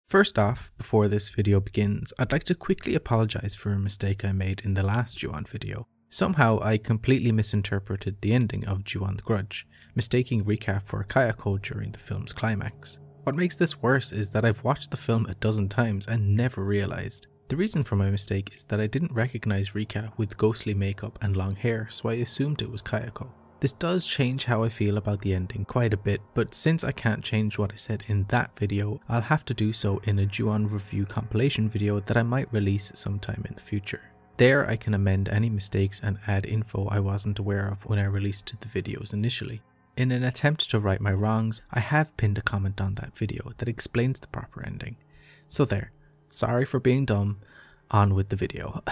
First off, before this video begins, I'd like to quickly apologize for a mistake I made in the last Juon video. Somehow I completely misinterpreted the ending of Juon the Grudge, mistaking Rika for Kayako during the film's climax. What makes this worse is that I've watched the film a dozen times and never realized. The reason for my mistake is that I didn't recognize Rika with ghostly makeup and long hair, so I assumed it was Kayako. This does change how I feel about the ending quite a bit, but since I can't change what I said in that video, I'll have to do so in a Juon review compilation video that I might release sometime in the future. There I can amend any mistakes and add info I wasn't aware of when I released the videos initially. In an attempt to right my wrongs, I have pinned a comment on that video that explains the proper ending. So there, sorry for being dumb, on with the video.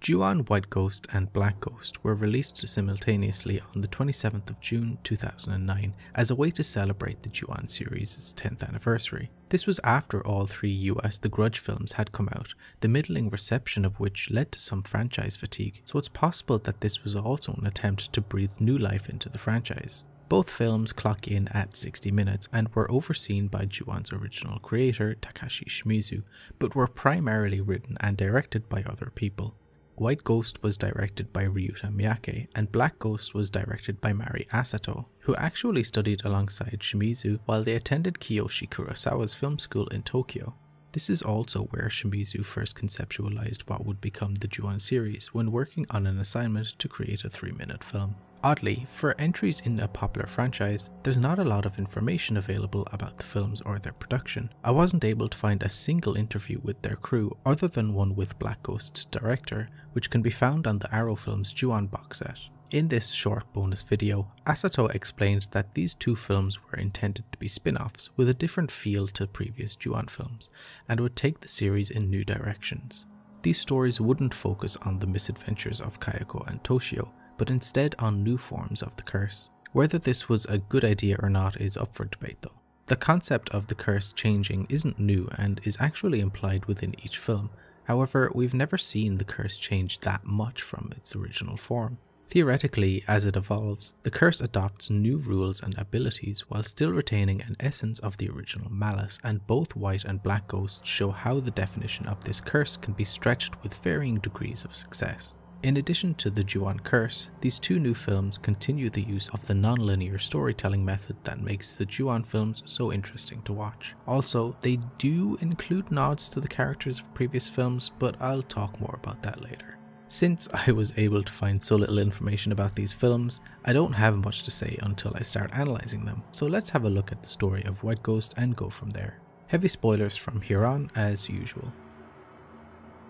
Juon White Ghost and Black Ghost were released simultaneously on the 27th of June 2009 as a way to celebrate the Juon series' 10th anniversary. This was after all three US The Grudge films had come out, the middling reception of which led to some franchise fatigue, so it's possible that this was also an attempt to breathe new life into the franchise. Both films clock in at 60 minutes and were overseen by Juon's original creator, Takashi Shimizu, but were primarily written and directed by other people. White Ghost was directed by Ryuta Miyake, and Black Ghost was directed by Mari Asato, who actually studied alongside Shimizu while they attended Kiyoshi Kurosawa's film school in Tokyo. This is also where Shimizu first conceptualized what would become the Juon series when working on an assignment to create a 3-minute film. Oddly, for entries in a popular franchise, there's not a lot of information available about the films or their production. I wasn't able to find a single interview with their crew other than one with Black Ghost's director, which can be found on the Arrow Films Juon box set. In this short bonus video, Asato explained that these two films were intended to be spin-offs with a different feel to previous Juon films, and would take the series in new directions. These stories wouldn't focus on the misadventures of Kayako and Toshio, but instead on new forms of the curse. Whether this was a good idea or not is up for debate though. The concept of the curse changing isn't new and is actually implied within each film. However, we've never seen the curse change that much from its original form. Theoretically, as it evolves, the curse adopts new rules and abilities while still retaining an essence of the original malice, and both White and Black Ghosts show how the definition of this curse can be stretched with varying degrees of success. In addition to the Juon curse, these two new films continue the use of the non-linear storytelling method that makes the Juon films so interesting to watch. Also, they do include nods to the characters of previous films, but I'll talk more about that later. Since I was able to find so little information about these films, I don't have much to say until I start analysing them, so let's have a look at the story of White Ghost and go from there. Heavy spoilers from here on, as usual.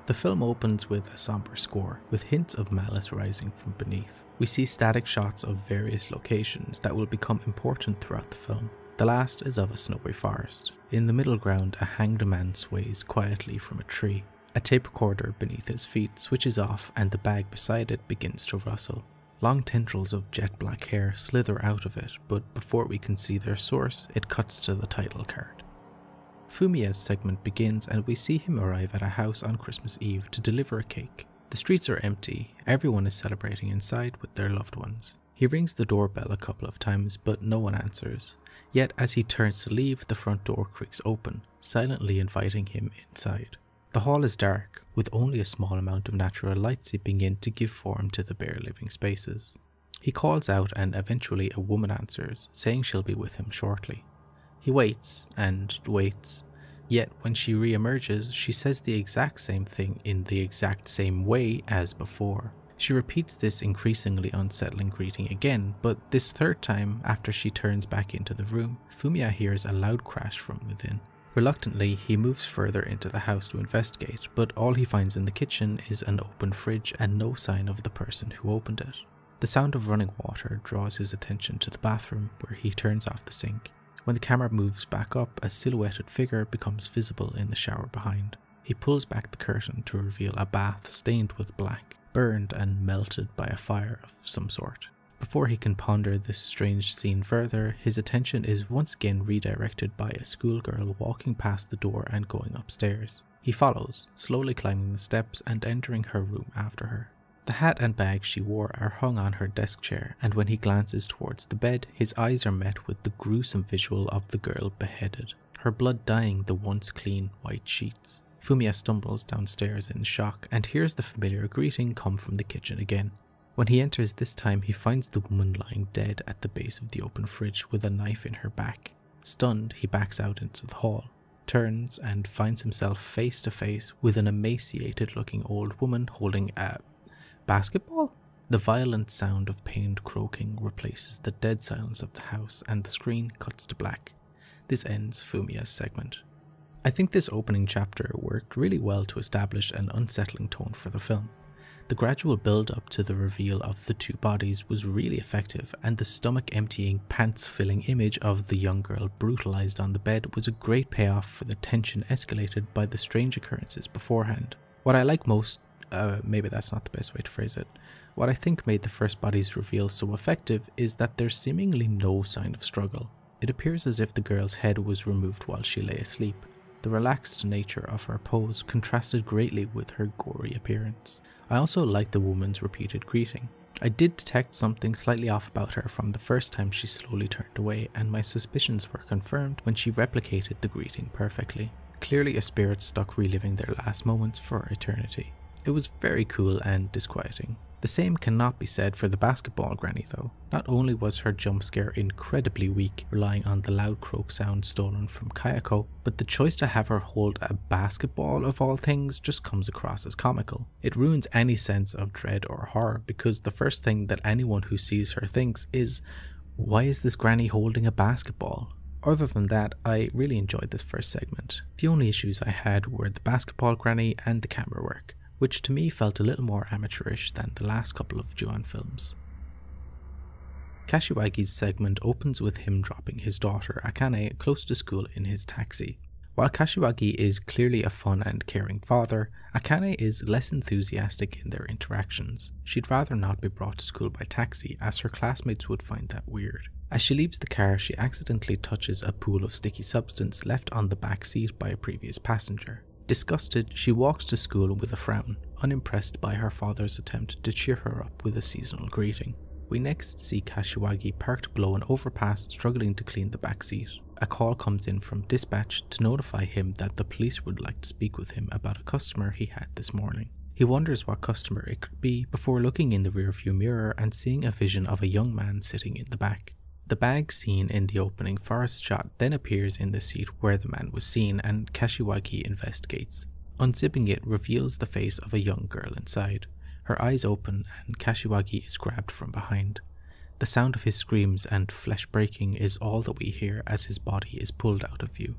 The film opens with a somber score, with hints of malice rising from beneath. We see static shots of various locations that will become important throughout the film. The last is of a snowy forest. In the middle ground, a hanged man sways quietly from a tree. A tape recorder beneath his feet switches off and the bag beside it begins to rustle. Long tendrils of jet black hair slither out of it, but before we can see their source, it cuts to the title card. Fumiya's segment begins and we see him arrive at a house on Christmas Eve to deliver a cake. The streets are empty, everyone is celebrating inside with their loved ones. He rings the doorbell a couple of times but no one answers, yet as he turns to leave the front door creaks open, silently inviting him inside. The hall is dark, with only a small amount of natural light seeping in to give form to the bare living spaces. He calls out and eventually a woman answers, saying she'll be with him shortly. He waits and waits, yet when she re-emerges, she says the exact same thing in the exact same way as before. She repeats this increasingly unsettling greeting again, but this third time, after she turns back into the room, Fumiya hears a loud crash from within. Reluctantly, he moves further into the house to investigate, but all he finds in the kitchen is an open fridge and no sign of the person who opened it. The sound of running water draws his attention to the bathroom, where he turns off the sink. When the camera moves back up, a silhouetted figure becomes visible in the shower behind. He pulls back the curtain to reveal a bath stained with black, burned and melted by a fire of some sort. Before he can ponder this strange scene further, his attention is once again redirected by a schoolgirl walking past the door and going upstairs. He follows, slowly climbing the steps and entering her room after her. The hat and bag she wore are hung on her desk chair, and when he glances towards the bed, his eyes are met with the gruesome visual of the girl beheaded. her blood dyeing the once clean white sheets. Fumiya stumbles downstairs in shock and hears the familiar greeting come from the kitchen again. When he enters this time, he finds the woman lying dead at the base of the open fridge with a knife in her back. Stunned, he backs out into the hall, turns and finds himself face to face with an emaciated looking old woman holding a basketball? The violent sound of pained croaking replaces the dead silence of the house and the screen cuts to black. This ends Fumiya's segment. I think this opening chapter worked really well to establish an unsettling tone for the film. The gradual build-up to the reveal of the two bodies was really effective, and the stomach-emptying, pants-filling image of the young girl brutalized on the bed was a great payoff for the tension escalated by the strange occurrences beforehand. What I like most, maybe that's not the best way to phrase it, what I think made the first body's reveal so effective is that there's seemingly no sign of struggle. It appears as if the girl's head was removed while she lay asleep. The relaxed nature of her pose contrasted greatly with her gory appearance. I also liked the woman's repeated greeting. I did detect something slightly off about her from the first time she slowly turned away, and my suspicions were confirmed when she replicated the greeting perfectly. Clearly a spirit stuck reliving their last moments for eternity. It was very cool and disquieting. The same cannot be said for the basketball granny though. Not only was her jump scare incredibly weak, relying on the loud croak sound stolen from Kayako, but the choice to have her hold a basketball of all things just comes across as comical. It ruins any sense of dread or horror because the first thing that anyone who sees her thinks is, why is this granny holding a basketball? Other than that, I really enjoyed this first segment. The only issues I had were the basketball granny and the camera work, which to me felt a little more amateurish than the last couple of Juon films. Kashiwagi's segment opens with him dropping his daughter Akane close to school in his taxi. While Kashiwagi is clearly a fun and caring father, Akane is less enthusiastic in their interactions. She'd rather not be brought to school by taxi, as her classmates would find that weird. As she leaves the car, she accidentally touches a pool of sticky substance left on the back seat by a previous passenger. Disgusted, she walks to school with a frown, unimpressed by her father's attempt to cheer her up with a seasonal greeting. We next see Kashiwagi parked below an overpass struggling to clean the back seat. A call comes in from dispatch to notify him that the police would like to speak with him about a customer he had this morning. He wonders what customer it could be before looking in the rearview mirror and seeing a vision of a young man sitting in the back. The bag seen in the opening forest shot then appears in the seat where the man was seen, and Kashiwagi investigates. Unzipping it reveals the face of a young girl inside. Her eyes open and Kashiwagi is grabbed from behind. The sound of his screams and flesh breaking is all that we hear as his body is pulled out of view.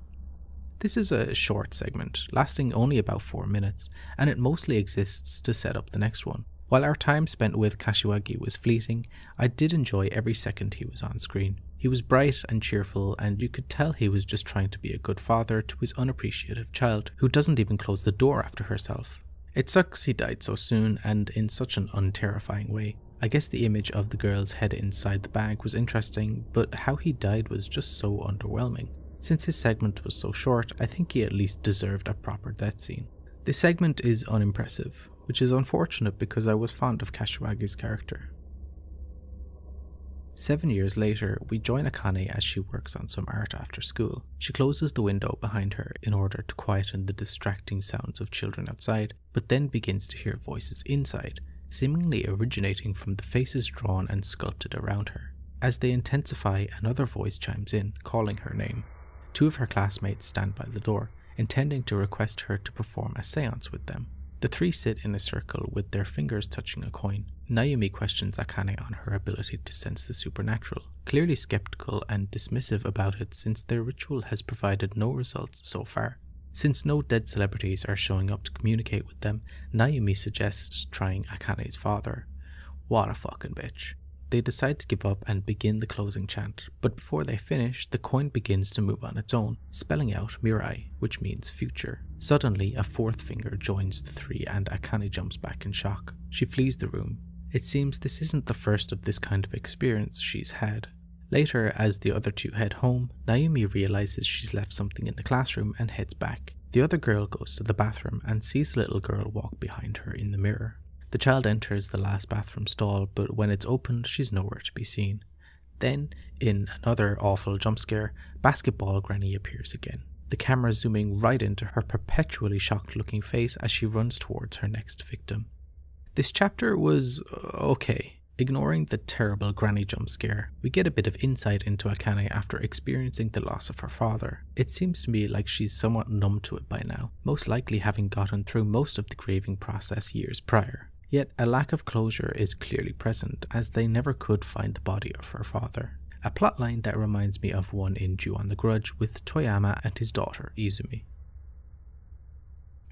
This is a short segment, lasting only about 4 minutes, and it mostly exists to set up the next one. While our time spent with Kashiwagi was fleeting, I did enjoy every second he was on screen. He was bright and cheerful, and you could tell he was just trying to be a good father to his unappreciative child, who doesn't even close the door after herself. It sucks he died so soon and in such an unterrifying way. I guess the image of the girl's head inside the bag was interesting, but how he died was just so underwhelming. Since his segment was so short, I think he at least deserved a proper death scene. This segment is unimpressive, which is unfortunate because I was fond of Kashiwagi's character. 7 years later, we join Akane as she works on some art after school. She closes the window behind her in order to quieten the distracting sounds of children outside, but then begins to hear voices inside, seemingly originating from the faces drawn and sculpted around her. As they intensify, another voice chimes in, calling her name. 2 of her classmates stand by the door, intending to request her to perform a seance with them. The 3 sit in a circle with their fingers touching a coin. Naomi questions Akane on her ability to sense the supernatural, clearly skeptical and dismissive about it since their ritual has provided no results so far. Since no dead celebrities are showing up to communicate with them, Naomi suggests trying Akane's father. What a fucking bitch. They decide to give up and begin the closing chant, but before they finish, the coin begins to move on its own, spelling out Mirai, which means future. Suddenly, a 4th finger joins the 3 and Akane jumps back in shock. She flees the room. It seems this isn't the first of this kind of experience she's had. Later, as the other 2 head home, Naomi realizes she's left something in the classroom and heads back. The other girl goes to the bathroom and sees a little girl walk behind her in the mirror. The child enters the last bathroom stall, but when it's opened, she's nowhere to be seen. Then, in another awful jump scare, Basketball Granny appears again. the camera zooming right into her perpetually shocked looking face as she runs towards her next victim. This chapter was okay. Ignoring the terrible granny jump scare, we get a bit of insight into Akane after experiencing the loss of her father. It seems to me like she's somewhat numb to it by now, most likely having gotten through most of the grieving process years prior. Yet a lack of closure is clearly present, as they never could find the body of her father. A plotline that reminds me of one in Juon the Grudge with Toyama and his daughter Izumi.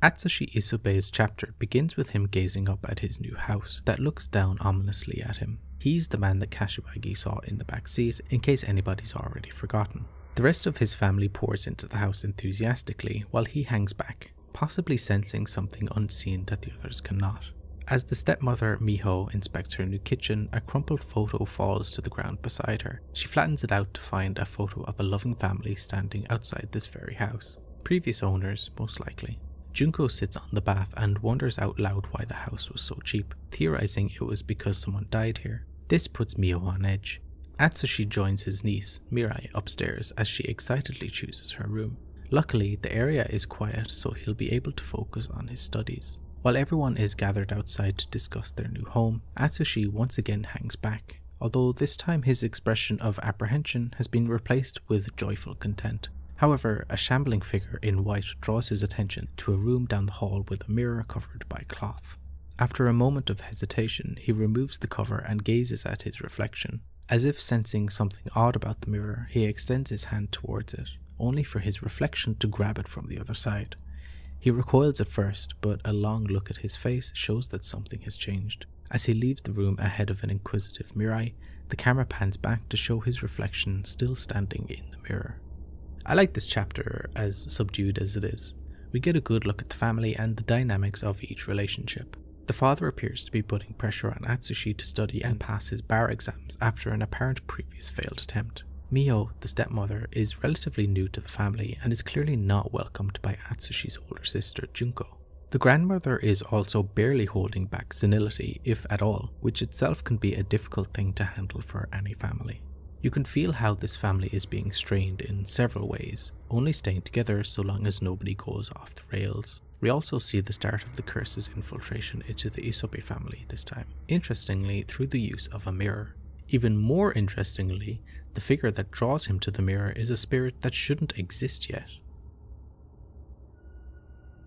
Atsushi Isobe's chapter begins with him gazing up at his new house that looks down ominously at him. He's the man that Kashiwagi saw in the back seat, in case anybody's already forgotten. The rest of his family pours into the house enthusiastically while he hangs back, possibly sensing something unseen that the others cannot. As the stepmother Miho inspects her new kitchen, a crumpled photo falls to the ground beside her. She flattens it out to find a photo of a loving family standing outside this very house. Previous owners, most likely. Junko sits on the bath and wonders out loud why the house was so cheap, theorizing it was because someone died here. This puts Miho on edge. Atsushi joins his niece, Mirai, upstairs as she excitedly chooses her room. Luckily, the area is quiet, so he'll be able to focus on his studies. While everyone is gathered outside to discuss their new home, Atsushi once again hangs back, although this time his expression of apprehension has been replaced with joyful content. However, a shambling figure in white draws his attention to a room down the hall with a mirror covered by cloth. After a moment of hesitation, he removes the cover and gazes at his reflection. As if sensing something odd about the mirror, he extends his hand towards it, only for his reflection to grab it from the other side. He recoils at first, but a long look at his face shows that something has changed. As he leaves the room ahead of an inquisitive Mirai, the camera pans back to show his reflection still standing in the mirror. I like this chapter, as subdued as it is. We get a good look at the family and the dynamics of each relationship. The father appears to be putting pressure on Atsushi to study and pass his bar exams after an apparent previous failed attempt. Miho, the stepmother, is relatively new to the family and is clearly not welcomed by Atsushi's older sister Junko. The grandmother is also barely holding back senility, if at all, which itself can be a difficult thing to handle for any family. You can feel how this family is being strained in several ways, only staying together so long as nobody goes off the rails. We also see the start of the curse's infiltration into the Isobe family this time, interestingly through the use of a mirror. Even more interestingly, the figure that draws him to the mirror is a spirit that shouldn't exist yet.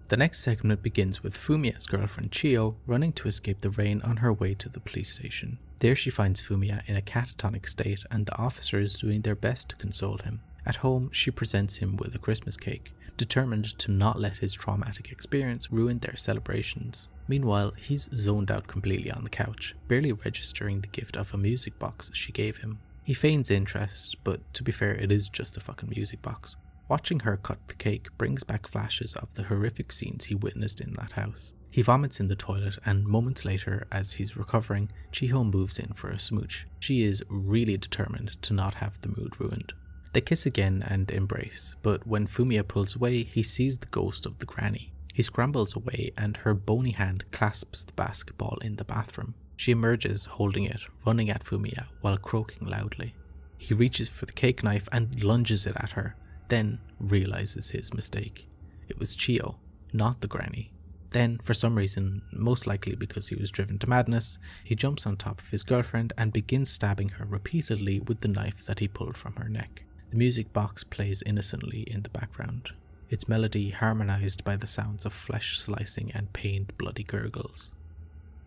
The next segment begins with Fumiya's girlfriend Chio running to escape the rain on her way to the police station. There she finds Fumiya in a catatonic state and the officers doing their best to console him. At home, she presents him with a Christmas cake, determined to not let his traumatic experience ruin their celebrations. Meanwhile, he's zoned out completely on the couch, barely registering the gift of a music box she gave him. He feigns interest, but to be fair, it is just a fucking music box. Watching her cut the cake brings back flashes of the horrific scenes he witnessed in that house. He vomits in the toilet, and moments later, as he's recovering, Chiho moves in for a smooch. She is really determined to not have the mood ruined. They kiss again and embrace, but when Fumiya pulls away, he sees the ghost of the granny. He scrambles away and her bony hand clasps the basketball in the bathroom. She emerges holding it, running at Fumiya while croaking loudly. He reaches for the cake knife and lunges it at her, then realizes his mistake. It was Chio, not the granny. Then, for some reason, most likely because he was driven to madness, he jumps on top of his girlfriend and begins stabbing her repeatedly with the knife that he pulled from her neck. The music box plays innocently in the background, its melody harmonized by the sounds of flesh slicing and pained bloody gurgles.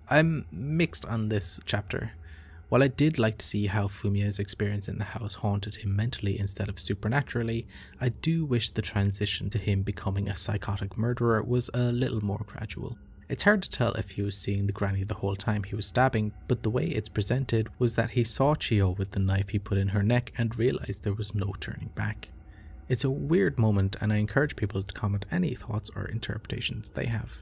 I'm mixed on this chapter. While I did like to see how Fumiya's experience in the house haunted him mentally instead of supernaturally, I do wish the transition to him becoming a psychotic murderer was a little more gradual. It's hard to tell if he was seeing the granny the whole time he was stabbing, but the way it's presented was that he saw Chio with the knife he put in her neck and realized there was no turning back. It's a weird moment, and I encourage people to comment any thoughts or interpretations they have.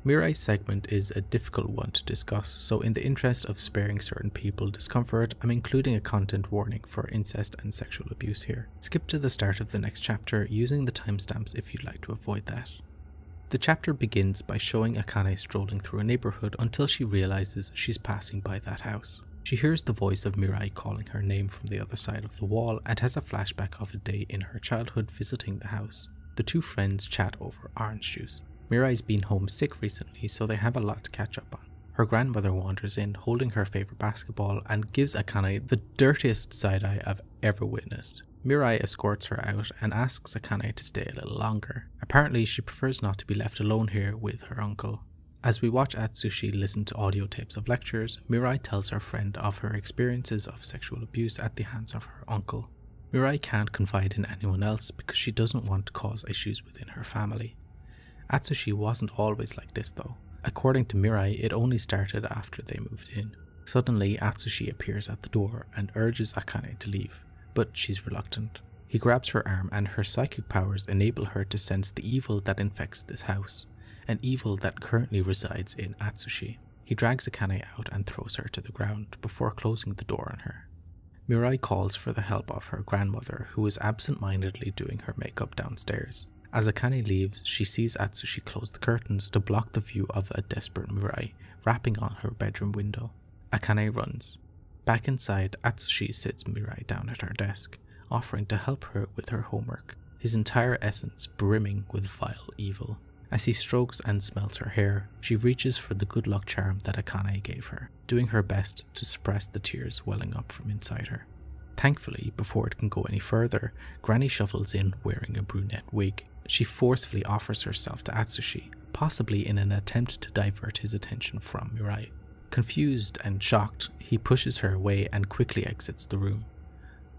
Mirai's segment is a difficult one to discuss, so in the interest of sparing certain people discomfort, I'm including a content warning for incest and sexual abuse here. Skip to the start of the next chapter using the timestamps if you'd like to avoid that. The chapter begins by showing Akane strolling through a neighborhood until she realizes she's passing by that house. She hears the voice of Mirai calling her name from the other side of the wall and has a flashback of a day in her childhood visiting the house. The two friends chat over orange juice. Mirai's been home sick recently, so they have a lot to catch up on. Her grandmother wanders in, holding her favorite basketball, and gives Akane the dirtiest side-eye I've ever witnessed. Mirai escorts her out and asks Akane to stay a little longer. Apparently, she prefers not to be left alone here with her uncle. As we watch Atsushi listen to audio tapes of lectures, Mirai tells her friend of her experiences of sexual abuse at the hands of her uncle. Mirai can't confide in anyone else because she doesn't want to cause issues within her family. Atsushi wasn't always like this though. According to Mirai, it only started after they moved in. Suddenly, Atsushi appears at the door and urges Akane to leave, but she's reluctant. He grabs her arm and her psychic powers enable her to sense the evil that infects this house, an evil that currently resides in Atsushi. He drags Akane out and throws her to the ground before closing the door on her. Mirai calls for the help of her grandmother, who is absent-mindedly doing her makeup downstairs. As Akane leaves, she sees Atsushi close the curtains to block the view of a desperate Mirai, rapping on her bedroom window. Akane runs. Back inside, Atsushi sits Mirai down at her desk, offering to help her with her homework, his entire essence brimming with vile evil. As he strokes and smells her hair, she reaches for the good luck charm that Akane gave her, doing her best to suppress the tears welling up from inside her. Thankfully, before it can go any further, Granny shuffles in wearing a brunette wig. She forcefully offers herself to Atsushi, possibly in an attempt to divert his attention from Mirai. Confused and shocked, he pushes her away and quickly exits the room.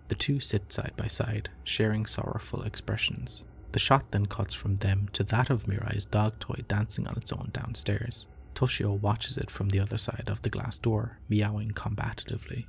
The two sit side by side, sharing sorrowful expressions. The shot then cuts from them to that of Mirai's dog toy dancing on its own downstairs. Toshio watches it from the other side of the glass door, meowing combatively.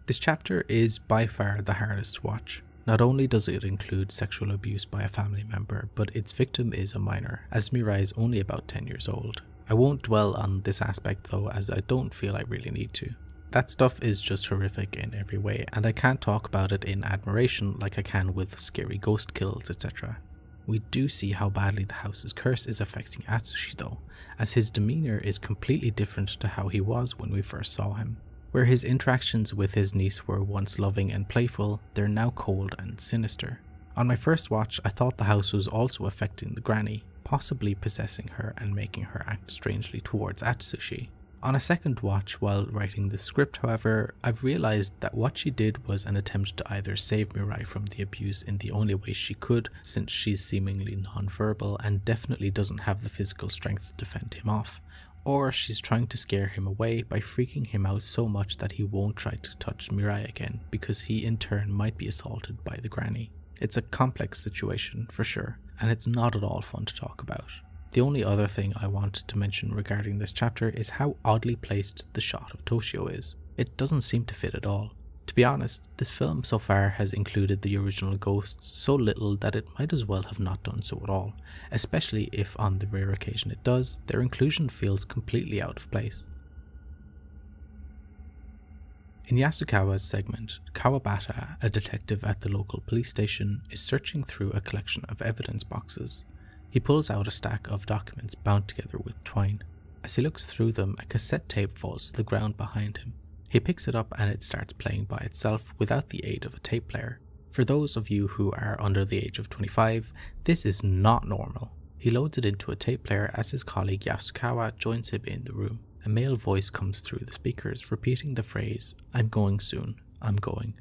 This chapter is by far the hardest to watch. Not only does it include sexual abuse by a family member, but its victim is a minor, as Mirai is only about 10 years old. I won't dwell on this aspect though, as I don't feel I really need to. That stuff is just horrific in every way, and I can't talk about it in admiration like I can with scary ghost kills, etc. We do see how badly the house's curse is affecting Atsushi though, as his demeanour is completely different to how he was when we first saw him. Where his interactions with his niece were once loving and playful, they're now cold and sinister. On my first watch, I thought the house was also affecting the granny, possibly possessing her and making her act strangely towards Atsushi. On a second watch while writing the script, however, I've realised that what she did was an attempt to either save Mirai from the abuse in the only way she could, since she's seemingly non-verbal and definitely doesn't have the physical strength to fend him off, or she's trying to scare him away by freaking him out so much that he won't try to touch Mirai again, because he in turn might be assaulted by the granny. It's a complex situation for sure, and it's not at all fun to talk about. The only other thing I wanted to mention regarding this chapter is how oddly placed the shot of Toshio is. It doesn't seem to fit at all. To be honest, this film so far has included the original ghosts so little that it might as well have not done so at all, especially if on the rare occasion it does, their inclusion feels completely out of place. In Yasukawa's segment, Kawabata, a detective at the local police station, is searching through a collection of evidence boxes. He pulls out a stack of documents bound together with twine. As he looks through them, a cassette tape falls to the ground behind him. He picks it up and it starts playing by itself without the aid of a tape player. For those of you who are under the age of 25, this is not normal. He loads it into a tape player as his colleague Yasukawa joins him in the room. A male voice comes through the speakers repeating the phrase, "I'm going soon, I'm going."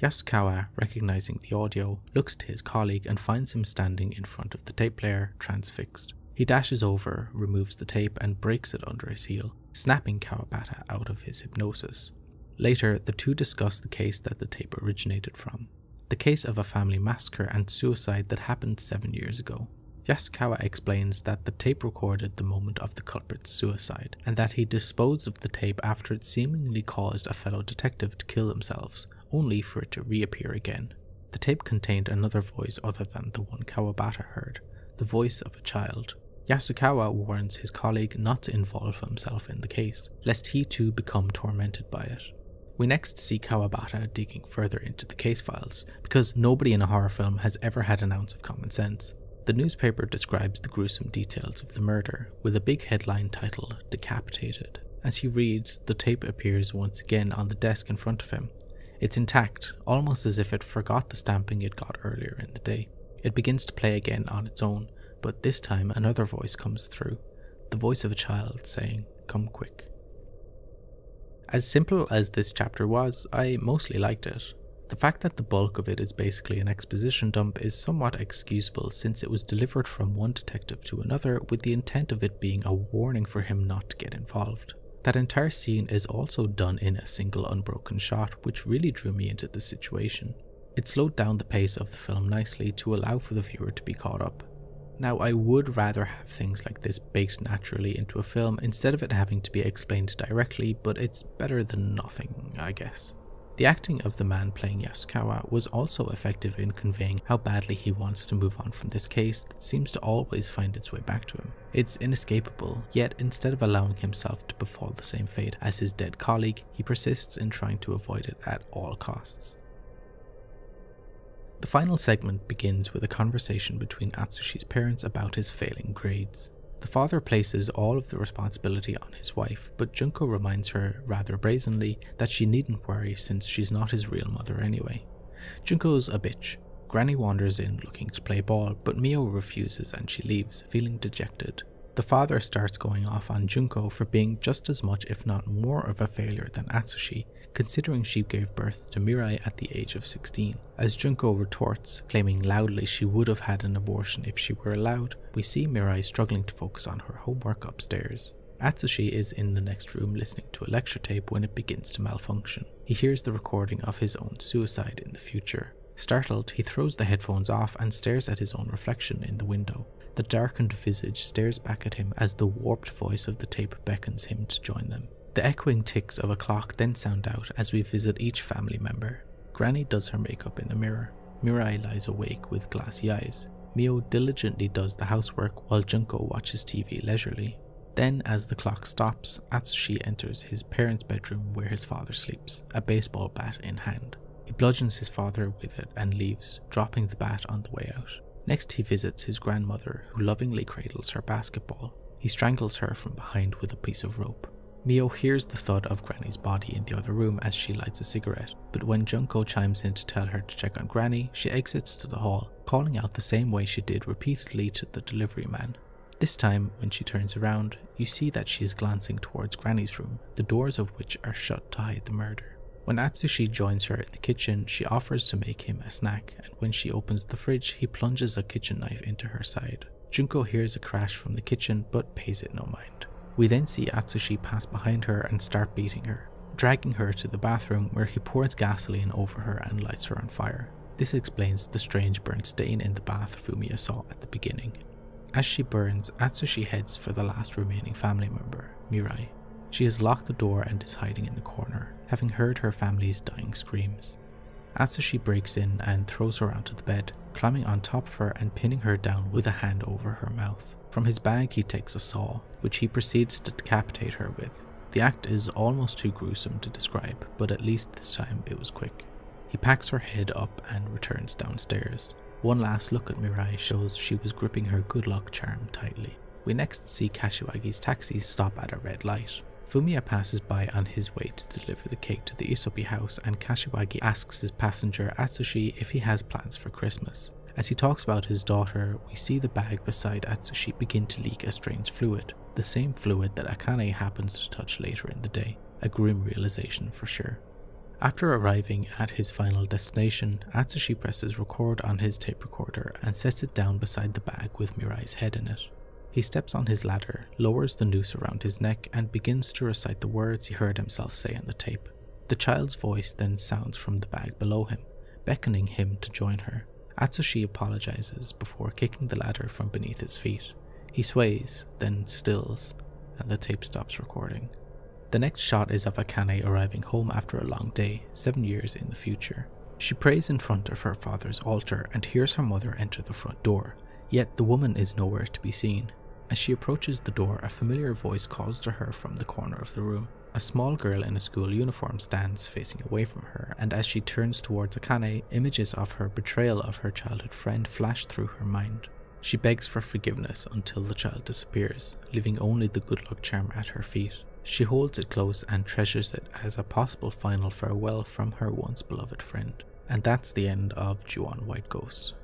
Yasukawa, recognizing the audio, looks to his colleague and finds him standing in front of the tape player, transfixed. He dashes over, removes the tape and breaks it under his heel, snapping Kawabata out of his hypnosis. Later, the two discuss the case that the tape originated from, the case of a family massacre and suicide that happened 7 years ago. Yasukawa explains that the tape recorded the moment of the culprit's suicide, and that he disposed of the tape after it seemingly caused a fellow detective to kill themselves, only for it to reappear again. The tape contained another voice other than the one Kawabata heard, the voice of a child. Yasukawa warns his colleague not to involve himself in the case, lest he too become tormented by it. We next see Kawabata digging further into the case files, because nobody in a horror film has ever had an ounce of common sense. The newspaper describes the gruesome details of the murder, with a big headline titled "Decapitated." As he reads, the tape appears once again on the desk in front of him. It's intact, almost as if it forgot the stamping it got earlier in the day. It begins to play again on its own, but this time another voice comes through, the voice of a child saying, "Come quick." As simple as this chapter was, I mostly liked it. The fact that the bulk of it is basically an exposition dump is somewhat excusable since it was delivered from one detective to another with the intent of it being a warning for him not to get involved. That entire scene is also done in a single unbroken shot, which really drew me into the situation. It slowed down the pace of the film nicely to allow for the viewer to be caught up. Now, I would rather have things like this baked naturally into a film instead of it having to be explained directly, but it's better than nothing, I guess. The acting of the man playing Yasukawa was also effective in conveying how badly he wants to move on from this case that seems to always find its way back to him. It's inescapable, yet instead of allowing himself to befall the same fate as his dead colleague, he persists in trying to avoid it at all costs. The final segment begins with a conversation between Atsushi's parents about his failing grades. The father places all of the responsibility on his wife, but Junko reminds her, rather brazenly, that she needn't worry since she's not his real mother anyway. Junko's a bitch. Granny wanders in looking to play ball, but Mio refuses and she leaves, feeling dejected. The father starts going off on Junko for being just as much if not more of a failure than Atsushi, considering she gave birth to Mirai at the age of 16. As Junko retorts, claiming loudly she would have had an abortion if she were allowed, we see Mirai struggling to focus on her homework upstairs. Atsushi is in the next room listening to a lecture tape when it begins to malfunction. He hears the recording of his own suicide in the future. Startled, he throws the headphones off and stares at his own reflection in the window. The darkened visage stares back at him as the warped voice of the tape beckons him to join them. The echoing ticks of a clock then sound out as we visit each family member. Granny does her makeup in the mirror. Mirai lies awake with glassy eyes. Mio diligently does the housework while Junko watches TV leisurely. Then, as the clock stops, Atsushi enters his parents' bedroom where his father sleeps, a baseball bat in hand. He bludgeons his father with it and leaves, dropping the bat on the way out. Next he visits his grandmother, who lovingly cradles her basketball. He strangles her from behind with a piece of rope. Mio hears the thud of Granny's body in the other room as she lights a cigarette, but when Junko chimes in to tell her to check on Granny, she exits to the hall, calling out the same way she did repeatedly to the delivery man. This time, when she turns around, you see that she is glancing towards Granny's room, the doors of which are shut to hide the murder. When Atsushi joins her in the kitchen, she offers to make him a snack, and when she opens the fridge, he plunges a kitchen knife into her side. Junko hears a crash from the kitchen, but pays it no mind. We then see Atsushi pass behind her and start beating her, dragging her to the bathroom where he pours gasoline over her and lights her on fire. This explains the strange burnt stain in the bath Fumiya saw at the beginning. As she burns, Atsushi heads for the last remaining family member, Mirai. She has locked the door and is hiding in the corner, having heard her family's dying screams. Atsushi breaks in and throws her onto the bed, climbing on top of her and pinning her down with a hand over her mouth. From his bag he takes a saw, which he proceeds to decapitate her with. The act is almost too gruesome to describe, but at least this time it was quick. He packs her head up and returns downstairs. One last look at Mirai shows she was gripping her good luck charm tightly. We next see Kashiwagi's taxi stop at a red light. Fumiya passes by on his way to deliver the cake to the Isobi house, and Kashiwagi asks his passenger Atsushi if he has plans for Christmas. As he talks about his daughter, we see the bag beside Atsushi begin to leak a strange fluid, the same fluid that Akane happens to touch later in the day. A grim realization for sure. After arriving at his final destination, Atsushi presses record on his tape recorder and sets it down beside the bag with Mirai's head in it. He steps on his ladder, lowers the noose around his neck, and begins to recite the words he heard himself say on the tape. The child's voice then sounds from the bag below him, beckoning him to join her. Atsushi apologizes before kicking the ladder from beneath his feet. He sways, then stills, and the tape stops recording. The next shot is of Akane arriving home after a long day, 7 years in the future. She prays in front of her father's altar and hears her mother enter the front door, yet the woman is nowhere to be seen. As she approaches the door, a familiar voice calls to her from the corner of the room. A small girl in a school uniform stands facing away from her, and as she turns towards Akane, images of her betrayal of her childhood friend flash through her mind. She begs for forgiveness until the child disappears, leaving only the good luck charm at her feet. She holds it close and treasures it as a possible final farewell from her once beloved friend. And that's the end of Juon White Ghost.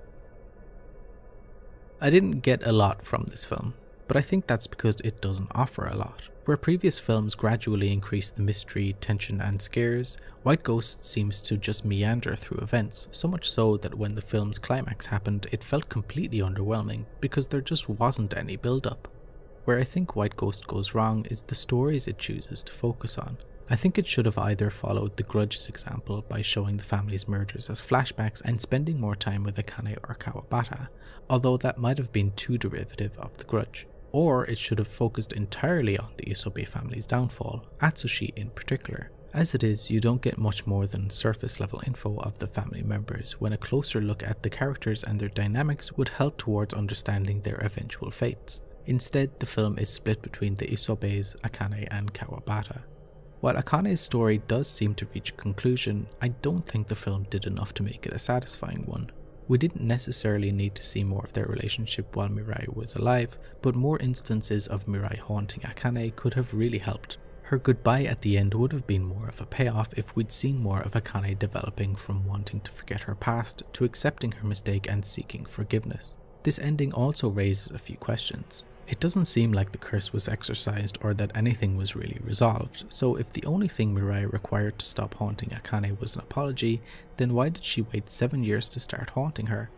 I didn't get a lot from this film, but I think that's because it doesn't offer a lot. Where previous films gradually increase the mystery, tension and scares, White Ghost seems to just meander through events, so much so that when the film's climax happened it felt completely underwhelming because there just wasn't any build-up. Where I think White Ghost goes wrong is the stories it chooses to focus on. I think it should have either followed the Grudge's example by showing the family's murders as flashbacks and spending more time with Akane or Kawabata, although that might have been too derivative of the Grudge. Or it should have focused entirely on the Isobe family's downfall, Atsushi in particular. As it is, you don't get much more than surface level info of the family members, when a closer look at the characters and their dynamics would help towards understanding their eventual fates. Instead, the film is split between the Isobes, Akane and Kawabata. While Akane's story does seem to reach a conclusion, I don't think the film did enough to make it a satisfying one. We didn't necessarily need to see more of their relationship while Mirai was alive, but more instances of Mirai haunting Akane could have really helped. Her goodbye at the end would have been more of a payoff if we'd seen more of Akane developing from wanting to forget her past to accepting her mistake and seeking forgiveness. This ending also raises a few questions. It doesn't seem like the curse was exorcised or that anything was really resolved, so if the only thing Mirai required to stop haunting Akane was an apology, then why did she wait 7 years to start haunting her?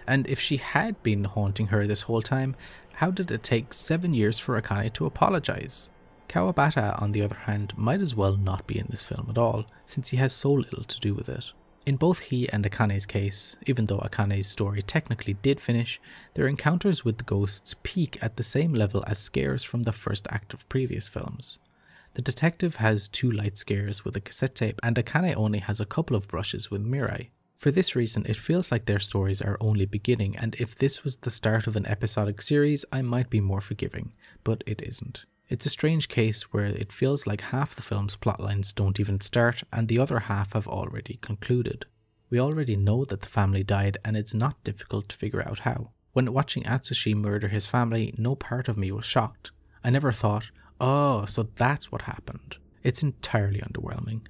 And if she had been haunting her this whole time, how did it take 7 years for Akane to apologize? Kawabata, on the other hand, might as well not be in this film at all, since he has so little to do with it. In both he and Akane's case, even though Akane's story technically did finish, their encounters with the ghosts peak at the same level as scares from the first act of previous films. The detective has 2 light scares with a cassette tape and Akane only has a couple of brushes with Mirai. For this reason, it feels like their stories are only beginning, and if this was the start of an episodic series, I might be more forgiving, but it isn't. It's a strange case where it feels like half the film's plotlines don't even start and the other half have already concluded. We already know that the family died and it's not difficult to figure out how. When watching Atsushi murder his family, no part of me was shocked. I never thought, oh, so that's what happened. It's entirely underwhelming.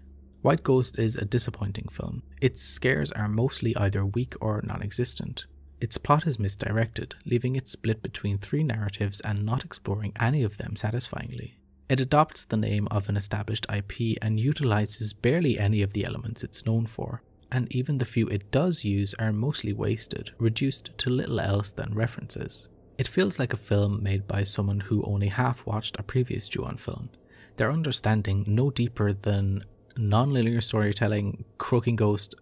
White Ghost is a disappointing film. Its scares are mostly either weak or non-existent. Its plot is misdirected, leaving it split between 3 narratives and not exploring any of them satisfyingly. It adopts the name of an established IP and utilizes barely any of the elements it's known for, and even the few it does use are mostly wasted, reduced to little else than references. It feels like a film made by someone who only half watched a previous Juon film, their understanding no deeper than non-linear storytelling, croaking ghost,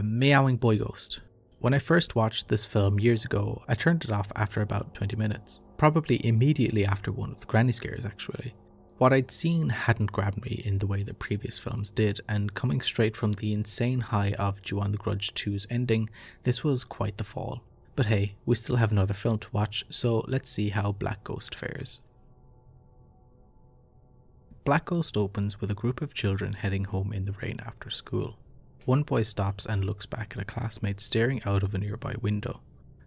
meowing boy ghost. When I first watched this film years ago, I turned it off after about 20 minutes, probably immediately after one of the granny scares actually. What I'd seen hadn't grabbed me in the way the previous films did, and coming straight from the insane high of Juon the Grudge 2's ending, this was quite the fall. But hey, we still have another film to watch, so let's see how Black Ghost fares. Black Ghost opens with a group of children heading home in the rain after school. One boy stops and looks back at a classmate staring out of a nearby window.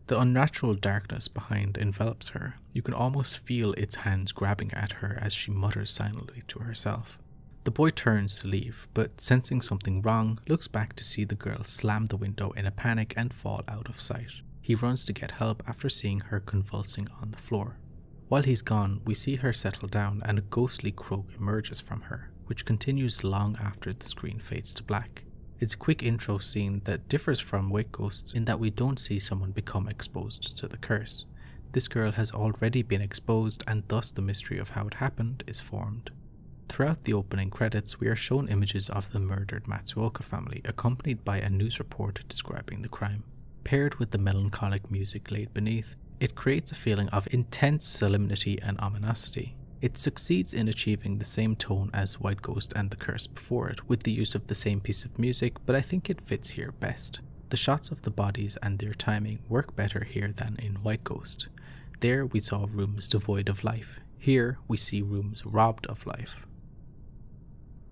The unnatural darkness behind envelops her. You can almost feel its hands grabbing at her as she mutters silently to herself. The boy turns to leave, but sensing something wrong, looks back to see the girl slam the window in a panic and fall out of sight. He runs to get help after seeing her convulsing on the floor. While he's gone, we see her settle down and a ghostly croak emerges from her, which continues long after the screen fades to black. It's a quick intro scene that differs from White Ghosts in that we don't see someone become exposed to the curse. This girl has already been exposed and thus the mystery of how it happened is formed. Throughout the opening credits, we are shown images of the murdered Matsuoka family accompanied by a news report describing the crime. Paired with the melancholic music laid beneath, it creates a feeling of intense solemnity and ominosity. It succeeds in achieving the same tone as White Ghost and the Curse before it, with the use of the same piece of music, but I think it fits here best. The shots of the bodies and their timing work better here than in White Ghost. There we saw rooms devoid of life. Here we see rooms robbed of life.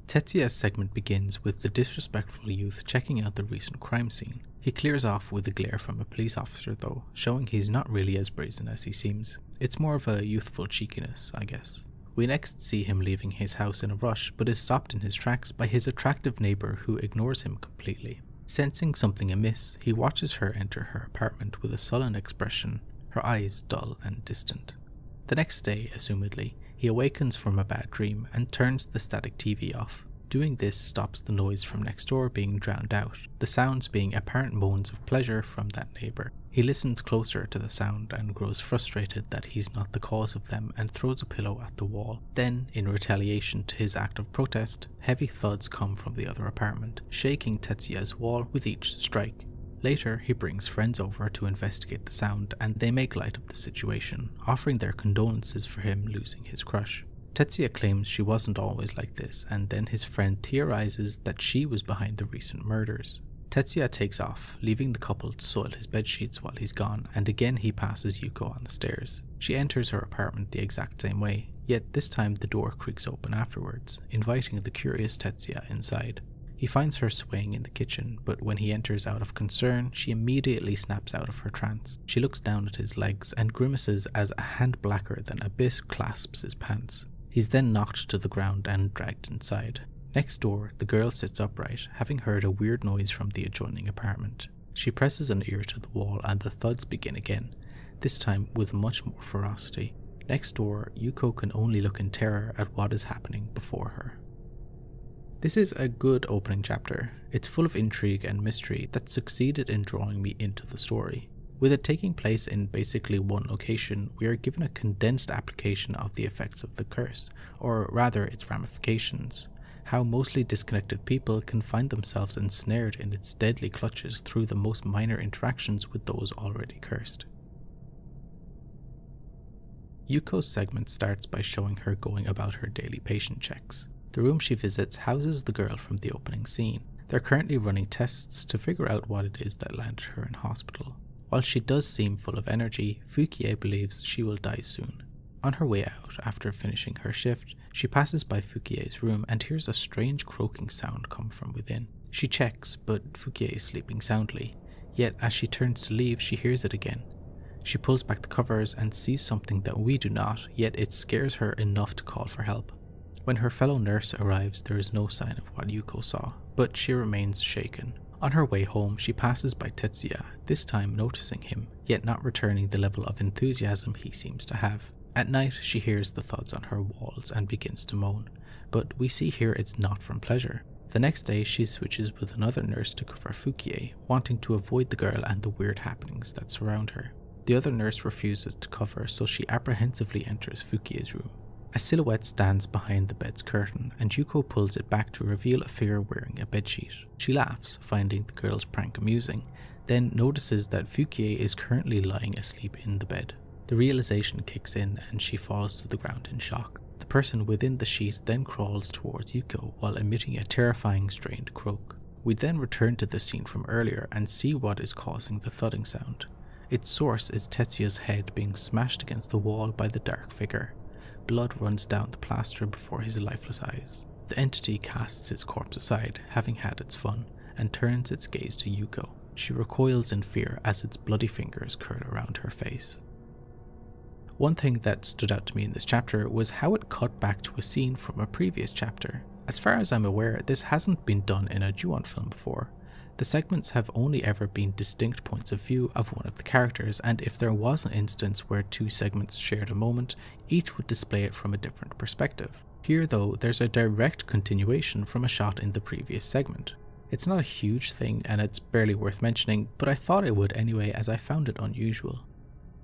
Tetsuya's segment begins with the disrespectful youth checking out the recent crime scene. He clears off with a glare from a police officer though, showing he's not really as brazen as he seems. It's more of a youthful cheekiness, I guess. We next see him leaving his house in a rush, but is stopped in his tracks by his attractive neighbour who ignores him completely. Sensing something amiss, he watches her enter her apartment with a sullen expression, her eyes dull and distant. The next day, assumedly, he awakens from a bad dream and turns the static TV off. Doing this stops the noise from next door being drowned out, the sounds being apparent moans of pleasure from that neighbour. He listens closer to the sound and grows frustrated that he's not the cause of them and throws a pillow at the wall. Then, in retaliation to his act of protest, heavy thuds come from the other apartment, shaking Tetsuya's wall with each strike. Later, he brings friends over to investigate the sound and they make light of the situation, offering their condolences for him losing his crush. Tetsuya claims she wasn't always like this, and then his friend theorizes that she was behind the recent murders. Tetsuya takes off, leaving the couple to soil his bedsheets while he's gone, and again he passes Yuko on the stairs. She enters her apartment the exact same way, yet this time the door creaks open afterwards, inviting the curious Tetsuya inside. He finds her swaying in the kitchen, but when he enters out of concern, she immediately snaps out of her trance. She looks down at his legs and grimaces as a hand blacker than abyss clasps his pants. He's then knocked to the ground and dragged inside. Next door, the girl sits upright, having heard a weird noise from the adjoining apartment. She presses an ear to the wall and the thuds begin again, this time with much more ferocity. Next door, Yuko can only look in terror at what is happening before her. This is a good opening chapter. It's full of intrigue and mystery that succeeded in drawing me into the story. With it taking place in basically one location, we are given a condensed application of the effects of the curse, or rather its ramifications. How mostly disconnected people can find themselves ensnared in its deadly clutches through the most minor interactions with those already cursed. Yuko's segment starts by showing her going about her daily patient checks. The room she visits houses the girl from the opening scene. They're currently running tests to figure out what it is that landed her in hospital. While she does seem full of energy, Fukie believes she will die soon. On her way out, after finishing her shift, she passes by Fukie's room and hears a strange croaking sound come from within. She checks, but Fukie is sleeping soundly, yet as she turns to leave, she hears it again. She pulls back the covers and sees something that we do not, yet it scares her enough to call for help. When her fellow nurse arrives, there is no sign of what Yuko saw, but she remains shaken. On her way home, she passes by Tetsuya, this time noticing him, yet not returning the level of enthusiasm he seems to have. At night, she hears the thuds on her walls and begins to moan, but we see here it's not from pleasure. The next day, she switches with another nurse to cover Fukie, wanting to avoid the girl and the weird happenings that surround her. The other nurse refuses to cover, so she apprehensively enters Fukie's room. A silhouette stands behind the bed's curtain, and Yuko pulls it back to reveal a figure wearing a bedsheet. She laughs, finding the girl's prank amusing, then notices that Fukie is currently lying asleep in the bed. The realization kicks in and she falls to the ground in shock. The person within the sheet then crawls towards Yuko while emitting a terrifying strained croak. We then return to the scene from earlier and see what is causing the thudding sound. Its source is Tetsuya's head being smashed against the wall by the dark figure. Blood runs down the plaster before his lifeless eyes. The entity casts its corpse aside, having had its fun, and turns its gaze to Yuko. She recoils in fear as its bloody fingers curl around her face. One thing that stood out to me in this chapter was how it cut back to a scene from a previous chapter. As far as I'm aware, this hasn't been done in a Juon film before. The segments have only ever been distinct points of view of one of the characters, and if there was an instance where two segments shared a moment, each would display it from a different perspective. Here though, there's a direct continuation from a shot in the previous segment. It's not a huge thing and it's barely worth mentioning, but I thought it would anyway as I found it unusual.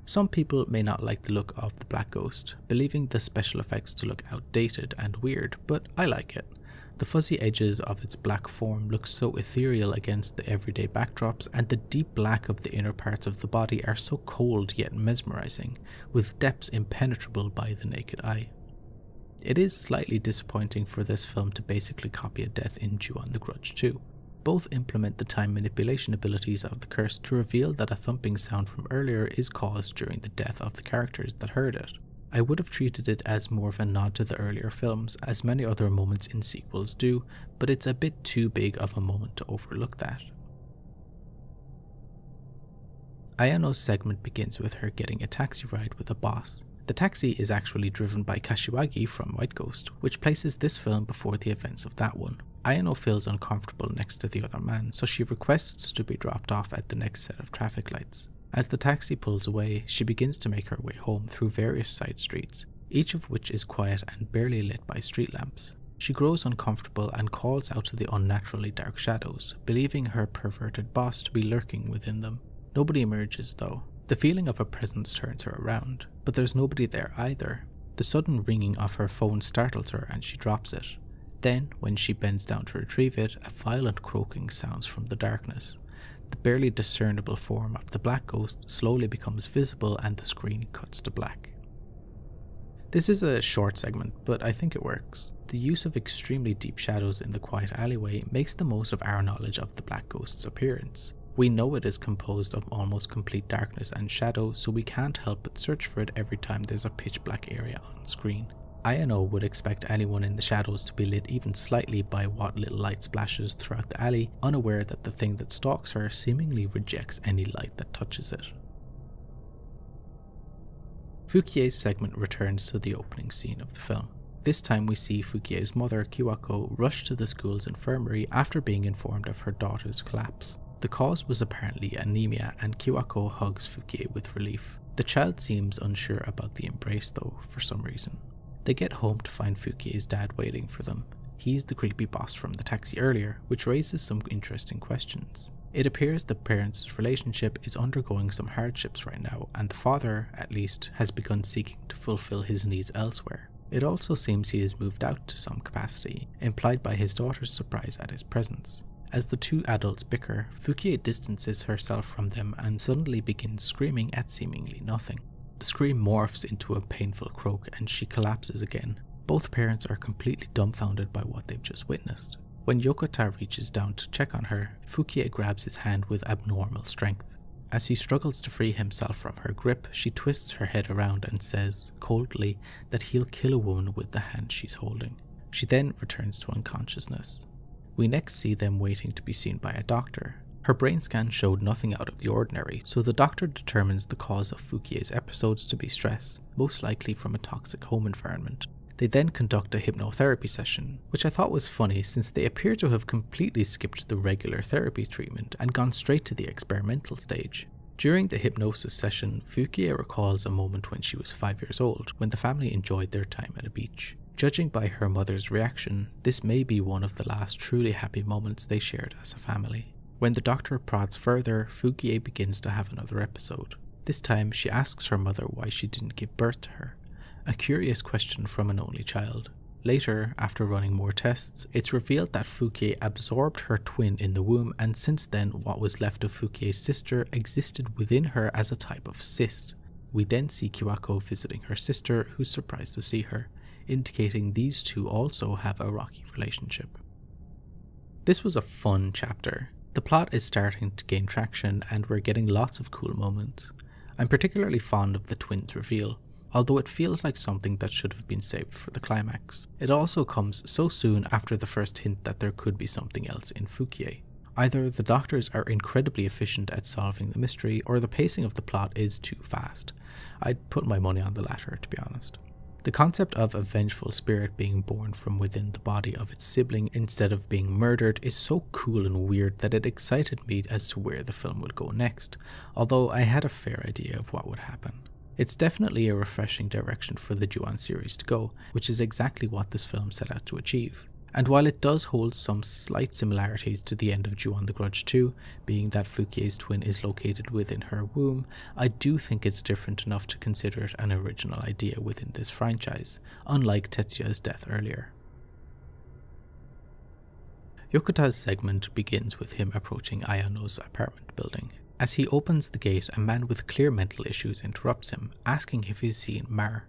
Some people may not like the look of the Black Ghost, believing the special effects to look outdated and weird, but I like it. The fuzzy edges of its black form look so ethereal against the everyday backdrops, and the deep black of the inner parts of the body are so cold yet mesmerizing, with depths impenetrable by the naked eye. It is slightly disappointing for this film to basically copy a death in Juon the Grudge 2. Both implement the time manipulation abilities of the curse to reveal that a thumping sound from earlier is caused during the death of the characters that heard it. I would have treated it as more of a nod to the earlier films, as many other moments in sequels do, but it's a bit too big of a moment to overlook that. Ayano's segment begins with her getting a taxi ride with a boss. The taxi is actually driven by Kashiwagi from White Ghost, which places this film before the events of that one. Ayano feels uncomfortable next to the other man, so she requests to be dropped off at the next set of traffic lights. As the taxi pulls away, she begins to make her way home through various side streets, each of which is quiet and barely lit by street lamps. She grows uncomfortable and calls out to the unnaturally dark shadows, believing her perverted boss to be lurking within them. Nobody emerges though. The feeling of a presence turns her around, but there's nobody there either. The sudden ringing of her phone startles her and she drops it. Then, when she bends down to retrieve it, a violent croaking sounds from the darkness. The barely discernible form of the black ghost slowly becomes visible and the screen cuts to black. This is a short segment, but I think it works. The use of extremely deep shadows in the quiet alleyway makes the most of our knowledge of the black ghost's appearance. We know it is composed of almost complete darkness and shadow, so we can't help but search for it every time there's a pitch black area on screen. Ayano would expect anyone in the shadows to be lit even slightly by what little light splashes throughout the alley, unaware that the thing that stalks her seemingly rejects any light that touches it. Fukie's segment returns to the opening scene of the film. This time we see Fukie's mother, Kayako, rush to the school's infirmary after being informed of her daughter's collapse. The cause was apparently anemia, and Kayako hugs Fukie with relief. The child seems unsure about the embrace though, for some reason. They get home to find Fukie's dad waiting for them. He's the creepy boss from the taxi earlier, which raises some interesting questions. It appears the parents' relationship is undergoing some hardships right now, and the father, at least, has begun seeking to fulfill his needs elsewhere. It also seems he has moved out to some capacity, implied by his daughter's surprise at his presence. As the two adults bicker, Fukie distances herself from them and suddenly begins screaming at seemingly nothing. The scream morphs into a painful croak and she collapses again. Both parents are completely dumbfounded by what they've just witnessed. When Yokota reaches down to check on her, Fukie grabs his hand with abnormal strength. As he struggles to free himself from her grip, she twists her head around and says, coldly, that he'll kill a woman with the hand she's holding. She then returns to unconsciousness. We next see them waiting to be seen by a doctor. Her brain scan showed nothing out of the ordinary, so the doctor determines the cause of Fukie's episodes to be stress, most likely from a toxic home environment. They then conduct a hypnotherapy session, which I thought was funny since they appear to have completely skipped the regular therapy treatment and gone straight to the experimental stage. During the hypnosis session, Fukie recalls a moment when she was 5 years old, when the family enjoyed their time at a beach. Judging by her mother's reaction, this may be one of the last truly happy moments they shared as a family. When the doctor prods further, Fukie begins to have another episode. This time she asks her mother why she didn't give birth to her. A curious question from an only child. Later, after running more tests, it's revealed that Fukie absorbed her twin in the womb, and since then what was left of Fukie's sister existed within her as a type of cyst. We then see Kayako visiting her sister, who's surprised to see her, indicating these two also have a rocky relationship. This was a fun chapter. The plot is starting to gain traction and we're getting lots of cool moments. I'm particularly fond of the twins reveal, although it feels like something that should have been saved for the climax. It also comes so soon after the first hint that there could be something else in Fukie. Either the doctors are incredibly efficient at solving the mystery, or the pacing of the plot is too fast. I'd put my money on the latter, to be honest. The concept of a vengeful spirit being born from within the body of its sibling instead of being murdered is so cool and weird that it excited me as to where the film would go next, although I had a fair idea of what would happen. It's definitely a refreshing direction for the Juon series to go, which is exactly what this film set out to achieve. And while it does hold some slight similarities to the end of Juon the Grudge 2, being that Fukie's twin is located within her womb, I do think it's different enough to consider it an original idea within this franchise, unlike Tetsuya's death earlier. Yokota's segment begins with him approaching Ayano's apartment building. As he opens the gate, a man with clear mental issues interrupts him, asking if he's seen Mar.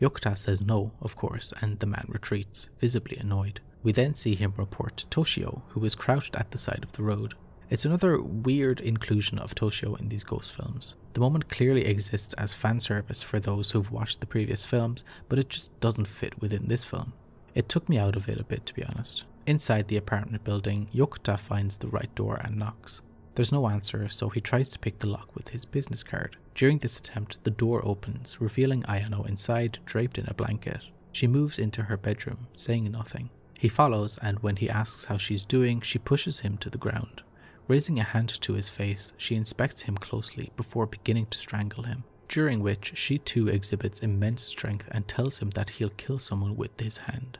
Yokota says no, of course, and the man retreats, visibly annoyed. We then see him report to Toshio, who is crouched at the side of the road. It's another weird inclusion of Toshio in these ghost films. The moment clearly exists as fan service for those who've watched the previous films, but it just doesn't fit within this film. It took me out of it a bit, to be honest. Inside the apartment building, Yokota finds the right door and knocks. There's no answer, so he tries to pick the lock with his business card. During this attempt, the door opens, revealing Ayano inside, draped in a blanket. She moves into her bedroom, saying nothing. He follows, and when he asks how she's doing, she pushes him to the ground. Raising a hand to his face, she inspects him closely before beginning to strangle him, during which she too exhibits immense strength and tells him that he'll kill someone with his hand.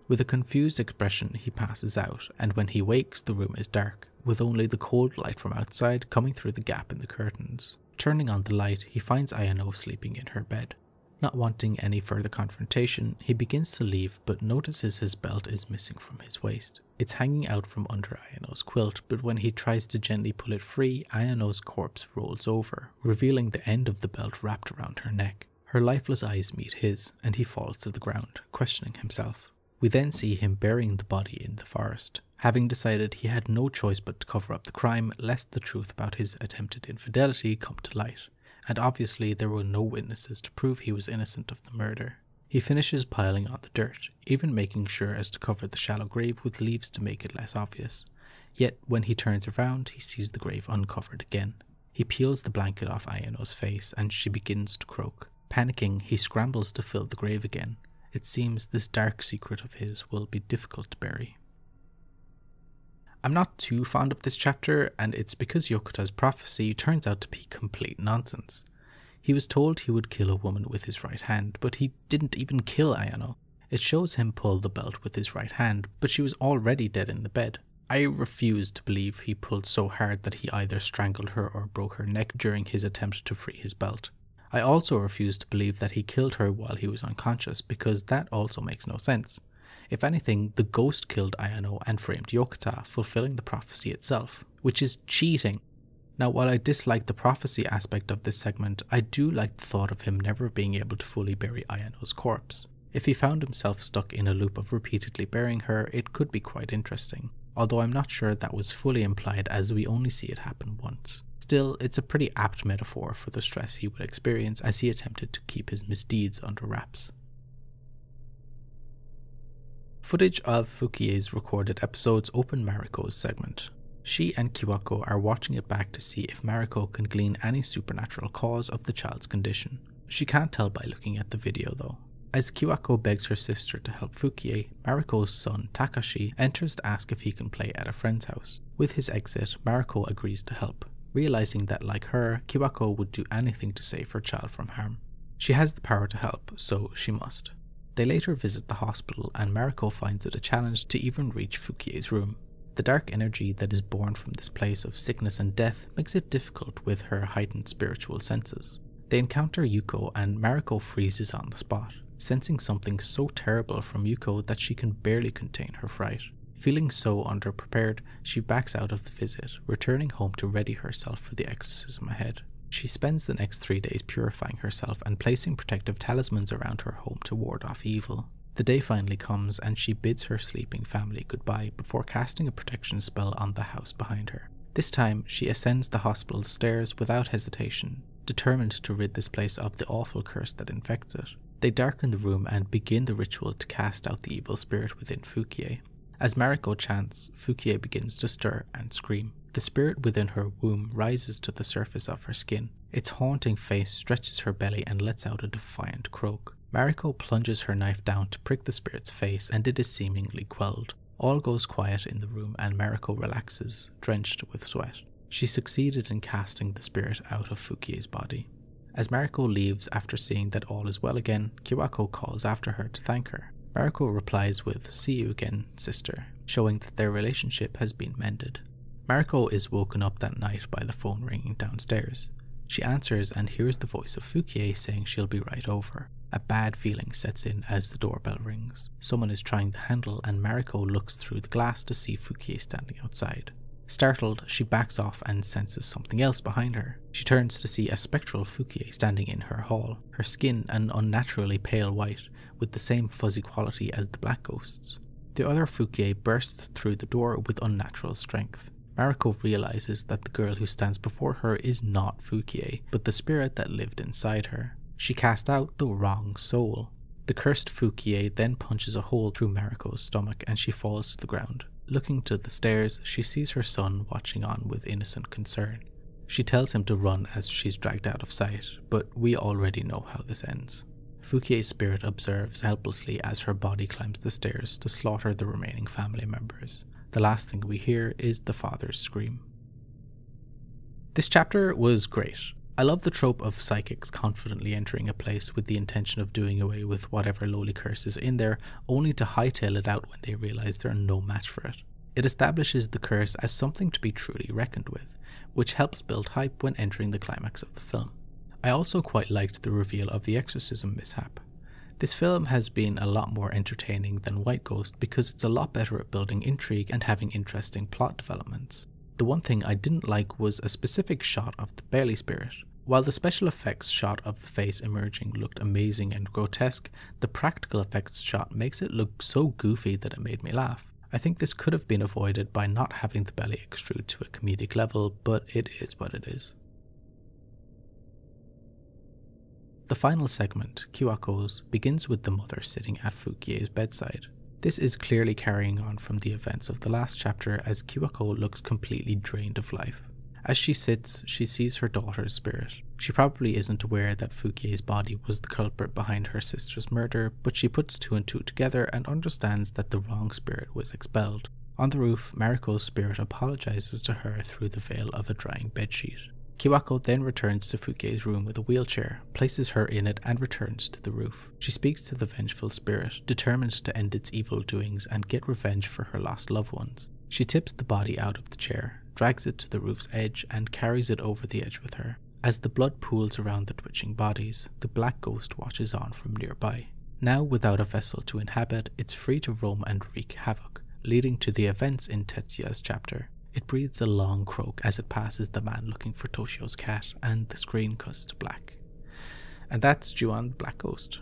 With a confused expression, he passes out, and when he wakes, the room is dark, with only the cold light from outside coming through the gap in the curtains. Turning on the light, he finds Ayano sleeping in her bed. Not wanting any further confrontation, he begins to leave but notices his belt is missing from his waist. It's hanging out from under Ayano's quilt, but when he tries to gently pull it free, Ayano's corpse rolls over, revealing the end of the belt wrapped around her neck. Her lifeless eyes meet his, and he falls to the ground, questioning himself. We then see him burying the body in the forest, having decided he had no choice but to cover up the crime lest the truth about his attempted infidelity come to light, and obviously there were no witnesses to prove he was innocent of the murder. He finishes piling on the dirt, even making sure as to cover the shallow grave with leaves to make it less obvious. Yet when he turns around, he sees the grave uncovered again. He peels the blanket off Ayano's face and she begins to croak. Panicking, he scrambles to fill the grave again. It seems this dark secret of his will be difficult to bury. I'm not too fond of this chapter, and it's because Yokuta's prophecy turns out to be complete nonsense. He was told he would kill a woman with his right hand, but he didn't even kill Ayano. It shows him pull the belt with his right hand, but she was already dead in the bed. I refuse to believe he pulled so hard that he either strangled her or broke her neck during his attempt to free his belt. I also refuse to believe that he killed her while he was unconscious, because that also makes no sense. If anything, the ghost killed Ayano and framed Yokota, fulfilling the prophecy itself, which is cheating. Now, while I dislike the prophecy aspect of this segment, I do like the thought of him never being able to fully bury Ayano's corpse. If he found himself stuck in a loop of repeatedly burying her, it could be quite interesting, although I'm not sure that was fully implied as we only see it happen once. Still, it's a pretty apt metaphor for the stress he would experience as he attempted to keep his misdeeds under wraps. Footage of Fukie's recorded episodes open Mariko's segment. She and Kayako are watching it back to see if Mariko can glean any supernatural cause of the child's condition. She can't tell by looking at the video though. As Kayako begs her sister to help Fukie, Mariko's son Takashi enters to ask if he can play at a friend's house. With his exit, Mariko agrees to help, realizing that like her, Kayako would do anything to save her child from harm. She has the power to help, so she must. They later visit the hospital and Mariko finds it a challenge to even reach Fukie's room. The dark energy that is born from this place of sickness and death makes it difficult with her heightened spiritual senses. They encounter Yuko and Mariko freezes on the spot, sensing something so terrible from Yuko that she can barely contain her fright. Feeling so underprepared, she backs out of the visit, returning home to ready herself for the exorcism ahead. She spends the next 3 days purifying herself and placing protective talismans around her home to ward off evil. The day finally comes and she bids her sleeping family goodbye before casting a protection spell on the house behind her. This time, she ascends the hospital's stairs without hesitation, determined to rid this place of the awful curse that infects it. They darken the room and begin the ritual to cast out the evil spirit within Fukie. As Mariko chants, Fukie begins to stir and scream. The spirit within her womb rises to the surface of her skin. Its haunting face stretches her belly and lets out a defiant croak. Mariko plunges her knife down to prick the spirit's face and it is seemingly quelled. All goes quiet in the room and Mariko relaxes, drenched with sweat. She succeeded in casting the spirit out of Fukie's body. As Mariko leaves after seeing that all is well again, Kayako calls after her to thank her. Mariko replies with, "See you again, sister," showing that their relationship has been mended. Mariko is woken up that night by the phone ringing downstairs. She answers and hears the voice of Fukie saying she'll be right over. A bad feeling sets in as the doorbell rings. Someone is trying the handle and Mariko looks through the glass to see Fukie standing outside. Startled, she backs off and senses something else behind her. She turns to see a spectral Fukie standing in her hall, her skin an unnaturally pale white, with the same fuzzy quality as the black ghosts. The other Fukie bursts through the door with unnatural strength. Mariko realizes that the girl who stands before her is not Fukie, but the spirit that lived inside her. She cast out the wrong soul. The cursed Fukie then punches a hole through Mariko's stomach and she falls to the ground. Looking to the stairs, she sees her son watching on with innocent concern. She tells him to run as she's dragged out of sight, but we already know how this ends. Fukie's spirit observes helplessly as her body climbs the stairs to slaughter the remaining family members. The last thing we hear is the father's scream. This chapter was great. I love the trope of psychics confidently entering a place with the intention of doing away with whatever lowly curse is in there, only to hightail it out when they realize they're no match for it. It establishes the curse as something to be truly reckoned with, which helps build hype when entering the climax of the film. I also quite liked the reveal of the exorcism mishap. This film has been a lot more entertaining than White Ghost because it's a lot better at building intrigue and having interesting plot developments. The one thing I didn't like was a specific shot of the belly spirit. While the special effects shot of the face emerging looked amazing and grotesque, the practical effects shot makes it look so goofy that it made me laugh. I think this could have been avoided by not having the belly extrude to a comedic level, but it is what it is. The final segment, Kayako's, begins with the mother sitting at Fukie's bedside. This is clearly carrying on from the events of the last chapter as Kayako looks completely drained of life. As she sits, she sees her daughter's spirit. She probably isn't aware that Fukie's body was the culprit behind her sister's murder, but she puts two and two together and understands that the wrong spirit was expelled. On the roof, Mariko's spirit apologizes to her through the veil of a drying bedsheet. Kayako then returns to Fukie's room with a wheelchair, places her in it and returns to the roof. She speaks to the vengeful spirit, determined to end its evil doings and get revenge for her lost loved ones. She tips the body out of the chair, drags it to the roof's edge and carries it over the edge with her. As the blood pools around the twitching bodies, the black ghost watches on from nearby. Now without a vessel to inhabit, it's free to roam and wreak havoc, leading to the events in Tetsuya's chapter. It breathes a long croak as it passes the man looking for Toshio's cat, and the screen cuts to black. And that's Juon the Black Ghost.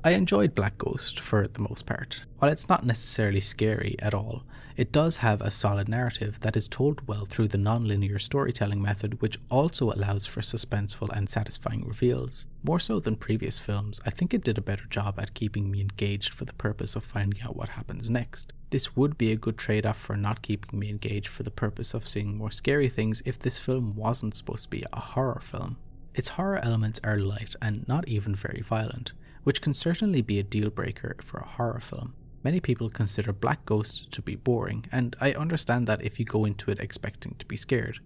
I enjoyed Black Ghost for the most part. While it's not necessarily scary at all, it does have a solid narrative that is told well through the non-linear storytelling method, which also allows for suspenseful and satisfying reveals. More so than previous films, I think it did a better job at keeping me engaged for the purpose of finding out what happens next. This would be a good trade-off for not keeping me engaged for the purpose of seeing more scary things if this film wasn't supposed to be a horror film. Its horror elements are light and not even very violent, which can certainly be a deal breaker for a horror film. Many people consider Black Ghost to be boring, and I understand that if you go into it expecting to be scared,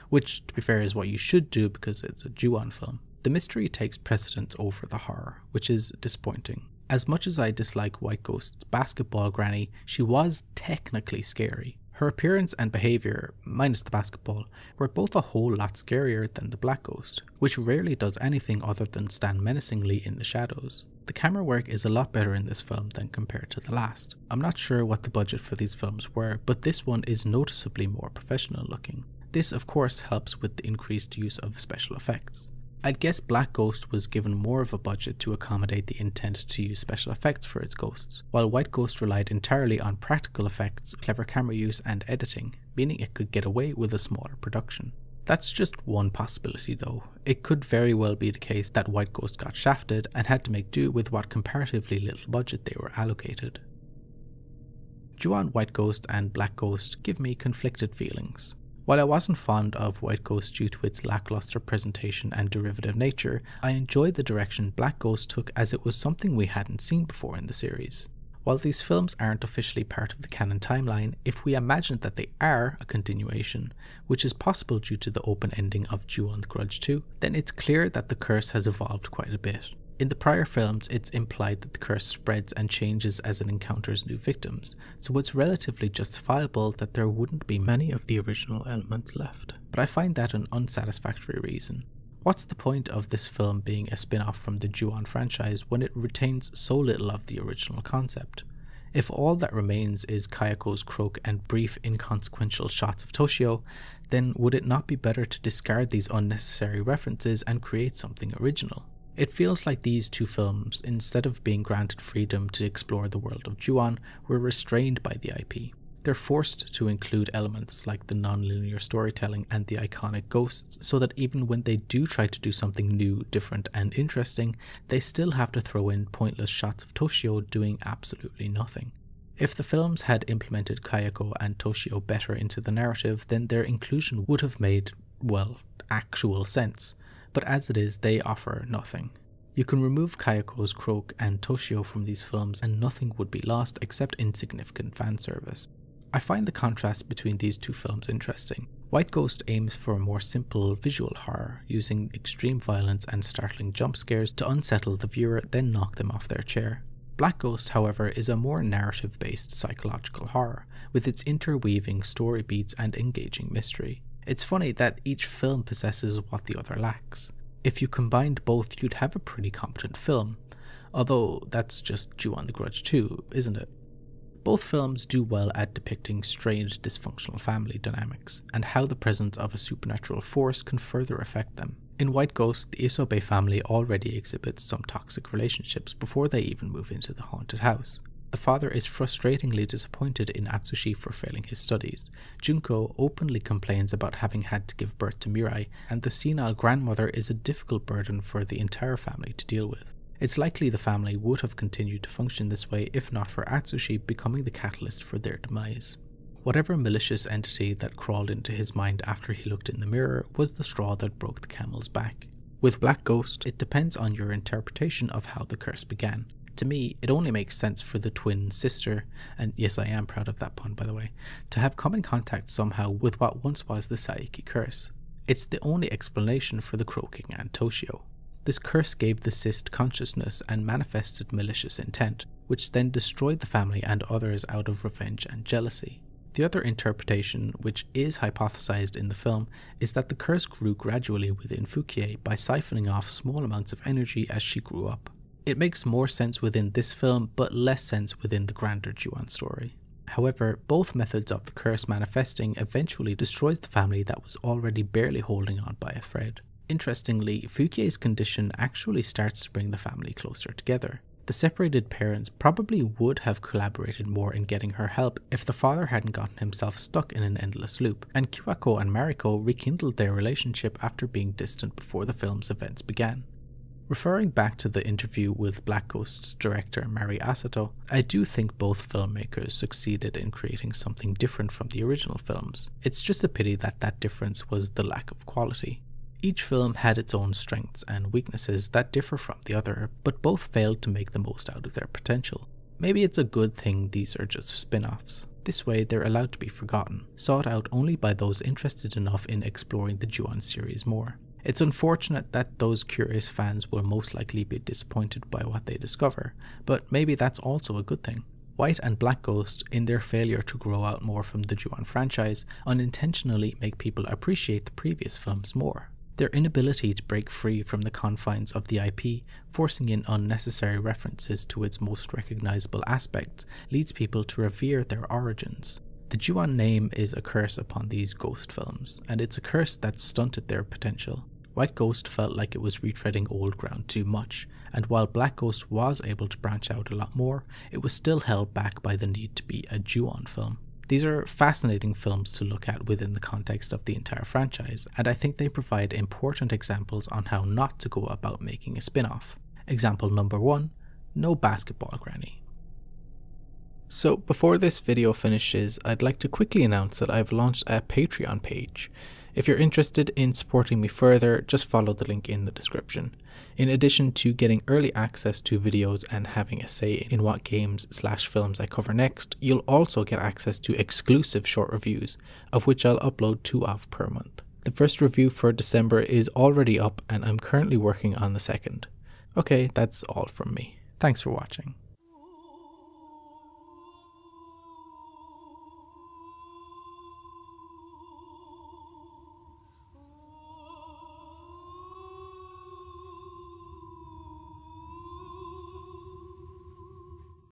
which to be fair is what you should do because it's a Juon film. The mystery takes precedence over the horror, which is disappointing. As much as I dislike White Ghost's basketball granny, she was technically scary. Her appearance and behaviour, minus the basketball, were both a whole lot scarier than the Black Ghost, which rarely does anything other than stand menacingly in the shadows. The camera work is a lot better in this film than compared to the last. I'm not sure what the budget for these films were, but this one is noticeably more professional looking. This of course helps with the increased use of special effects. I'd guess Black Ghost was given more of a budget to accommodate the intent to use special effects for its ghosts, while White Ghost relied entirely on practical effects, clever camera use and editing, meaning it could get away with a smaller production. That's just one possibility though. It could very well be the case that White Ghost got shafted and had to make do with what comparatively little budget they were allocated. Juon, White Ghost and Black Ghost give me conflicted feelings. While I wasn't fond of White Ghost due to its lackluster presentation and derivative nature, I enjoyed the direction Black Ghost took as it was something we hadn't seen before in the series. While these films aren't officially part of the canon timeline, if we imagine that they are a continuation, which is possible due to the open ending of Juon Grudge 2, then it's clear that the curse has evolved quite a bit. In the prior films, it's implied that the curse spreads and changes as it encounters new victims, so it's relatively justifiable that there wouldn't be many of the original elements left. But I find that an unsatisfactory reason. What's the point of this film being a spin-off from the Juon franchise when it retains so little of the original concept? If all that remains is Kayako's croak and brief inconsequential shots of Toshio, then would it not be better to discard these unnecessary references and create something original? It feels like these two films, instead of being granted freedom to explore the world of Juon, were restrained by the IP. They're forced to include elements like the non-linear storytelling and the iconic ghosts, so that even when they do try to do something new, different and interesting, they still have to throw in pointless shots of Toshio doing absolutely nothing. If the films had implemented Kayako and Toshio better into the narrative, then their inclusion would have made, well, actual sense. But as it is, they offer nothing. You can remove Kayako's croak and Toshio from these films and nothing would be lost except insignificant fan service. I find the contrast between these two films interesting. White Ghost aims for a more simple visual horror, using extreme violence and startling jump scares to unsettle the viewer, then knock them off their chair. Black Ghost, however, is a more narrative-based psychological horror, with its interweaving story beats and engaging mystery. It's funny that each film possesses what the other lacks. If you combined both, you'd have a pretty competent film, although that's just Juon the Grudge too, isn't it? Both films do well at depicting strained, dysfunctional family dynamics, and how the presence of a supernatural force can further affect them. In White Ghost, the Isobe family already exhibits some toxic relationships before they even move into the haunted house. The father is frustratingly disappointed in Atsushi for failing his studies. Junko openly complains about having had to give birth to Mirai, and the senile grandmother is a difficult burden for the entire family to deal with. It's likely the family would have continued to function this way if not for Atsushi becoming the catalyst for their demise. Whatever malicious entity that crawled into his mind after he looked in the mirror was the straw that broke the camel's back. With Black Ghost, it depends on your interpretation of how the curse began. To me, it only makes sense for the twin sister, and yes, I am proud of that pun by the way, to have come in contact somehow with what once was the Saiki curse. It's the only explanation for the croaking and Toshio. This curse gave the cyst consciousness and manifested malicious intent, which then destroyed the family and others out of revenge and jealousy. The other interpretation, which is hypothesized in the film, is that the curse grew gradually within Fukie by siphoning off small amounts of energy as she grew up. It makes more sense within this film, but less sense within the grander Juon story. However, both methods of the curse manifesting eventually destroys the family that was already barely holding on by a thread. Interestingly, Fukie's condition actually starts to bring the family closer together. The separated parents probably would have collaborated more in getting her help if the father hadn't gotten himself stuck in an endless loop, and Kayako and Mariko rekindled their relationship after being distant before the film's events began. Referring back to the interview with Black Ghost's director Mari Asato, I do think both filmmakers succeeded in creating something different from the original films. It's just a pity that that difference was the lack of quality. Each film had its own strengths and weaknesses that differ from the other, but both failed to make the most out of their potential. Maybe it's a good thing these are just spin-offs. This way they're allowed to be forgotten, sought out only by those interested enough in exploring the Juon series more. It's unfortunate that those curious fans will most likely be disappointed by what they discover, but maybe that's also a good thing. White and Black Ghost, in their failure to grow out more from the Juon franchise, unintentionally make people appreciate the previous films more. Their inability to break free from the confines of the IP, forcing in unnecessary references to its most recognizable aspects, leads people to revere their origins. The Juon name is a curse upon these Ghost films, and it's a curse that stunted their potential. White Ghost felt like it was retreading old ground too much, and while Black Ghost was able to branch out a lot more, it was still held back by the need to be a Juon film. These are fascinating films to look at within the context of the entire franchise, and I think they provide important examples on how not to go about making a spin-off. Example number 1, no basketball granny. So before this video finishes, I'd like to quickly announce that I've launched a Patreon page. If you're interested in supporting me further, just follow the link in the description. In addition to getting early access to videos and having a say in what games/films I cover next, you'll also get access to exclusive short reviews, of which I'll upload 2 of per month. The first review for December is already up and I'm currently working on the second. Okay, that's all from me. Thanks for watching.